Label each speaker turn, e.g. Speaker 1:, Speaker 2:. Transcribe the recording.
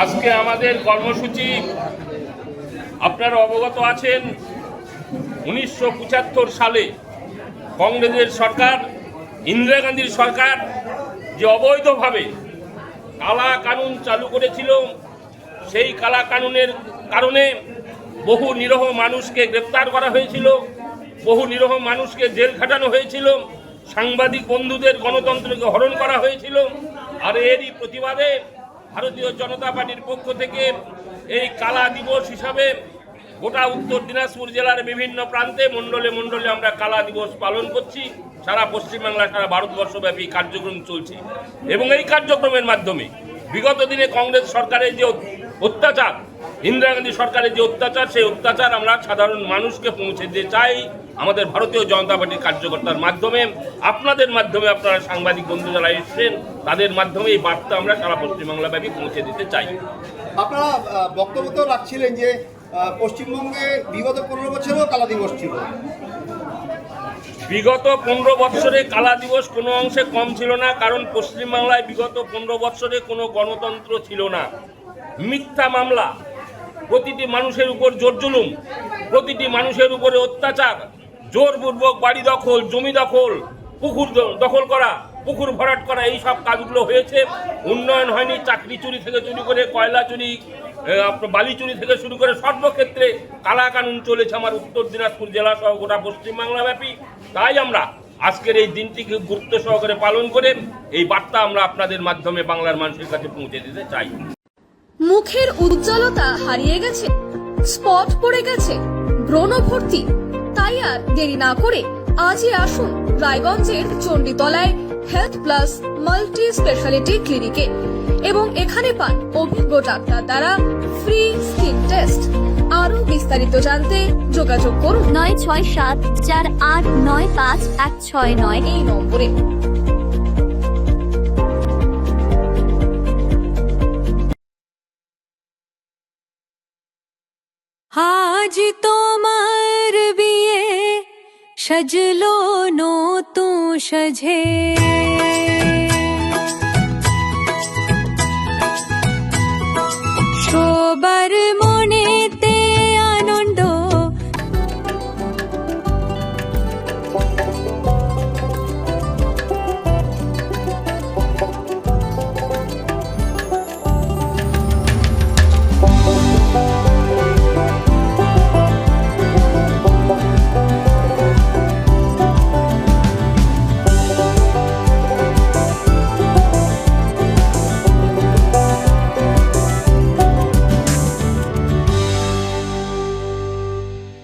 Speaker 1: আজকে আমাদের কর্মসূচি আপনারা অবগত আছেন। 1975 সালে কংগ্রেসের সরকার, ইন্দিরা গান্ধীর সরকার যে অবৈধভাবে কালা কানুন চালু করেছিল, সেই কালা কানুনের কারণে বহু নিরীহ মানুষকে গ্রেপ্তার করা হয়েছিল, বহু নিরীহ মানুষকে জেল খাটানো হয়েছিল, সাংবাদিক বন্ধুদের গণতন্ত্রকে হরণ করা হয়েছিল। আর এরই প্রতিবাদে ভারতীয় জনতা পার্টির পক্ষ থেকে এই কালা দিবস হিসাবে গোটা উত্তর দিনাজপুর জেলার বিভিন্ন প্রান্তে মণ্ডলে মণ্ডলে আমরা কালা দিবস পালন করছি। সারা পশ্চিমবাংলা, সারা ভারতবর্ষব্যাপী কার্যক্রম চলছে এবং এই কার্যক্রমের মাধ্যমে বিগত দিনে কংগ্রেস সরকারের যে অত্যাচার, ইন্দিরা গান্ধী সরকারের যে অত্যাচার, সেই অত্যাচার আমরা সাধারণ মানুষকে পৌঁছে দিতে চাই। আমাদের ভারতীয় জনতা পার্টির কার্যকর্তার মাধ্যমে, আপনাদের মাধ্যমে, আপনারা সাংবাদিক বন্ধু যারা এসেছেন তাদের মাধ্যমে এই বার্তা আমরা সারা পশ্চিমবাংলা ব্যাপী পৌঁছে দিতে চাই।
Speaker 2: আপনারা বক্তব্য তো রাখছিলেন যে পশ্চিমবঙ্গে বিগত 15 বছরেও কালা দিবস ছিল।
Speaker 1: বিগত 15 বৎসরে কালা দিবস কোনো অংশে কম ছিল না, কারণ পশ্চিমবাংলায় বিগত 15 বৎসরে কোনো গণতন্ত্র ছিল না। মিথ্যা মামলা, প্রতিটি মানুষের উপর জোর জুলুম, প্রতিটি মানুষের উপরে অত্যাচার, জোরপূর্বক বাড়ি দখল, জমি দখল, পুকুর দখল করা, পুকুর ভরাট করা, এই সব কাজগুলো হয়েছে। উন্নয়ন হয়নি। চাকরি চুরি থেকে শুরু করে কয়লা চুরি, বালি চুরি থেকে শুরু করে সর্বক্ষেত্রে কালা কানুন চলেছে আমার উত্তর দিনাজপুর জেলা সহ গোটা পশ্চিমবাংলা ব্যাপী। তাই আমরা আজকের এই দিনটিকে গুরুত্ব সহকারে পালন করে এই বার্তা আমরা আপনাদের মাধ্যমে বাংলার মানুষের কাছে পৌঁছে দিতে চাই।
Speaker 3: মুখের উজ্জ্বলতা হারিয়ে গেছে, স্পট পড়ে গেছে, ব্রণ ভর্তি, তাই আর দেরি না করে আজই আসুন রায়গঞ্জের চণ্ডীতলায় হেলথ প্লাস মাল্টি স্পেশালিটি ক্লিনিকে এবং এখানে পান অভিজ্ঞ ডাক্তার দ্বারা ফ্রি স্কিন টেস্ট। আরো বিস্তারিত জানতে যোগাযোগ করুন
Speaker 4: 9674895169
Speaker 3: এই নম্বরে।
Speaker 4: আজ তোমার বিয়ে সাজলো নতুন সাজে।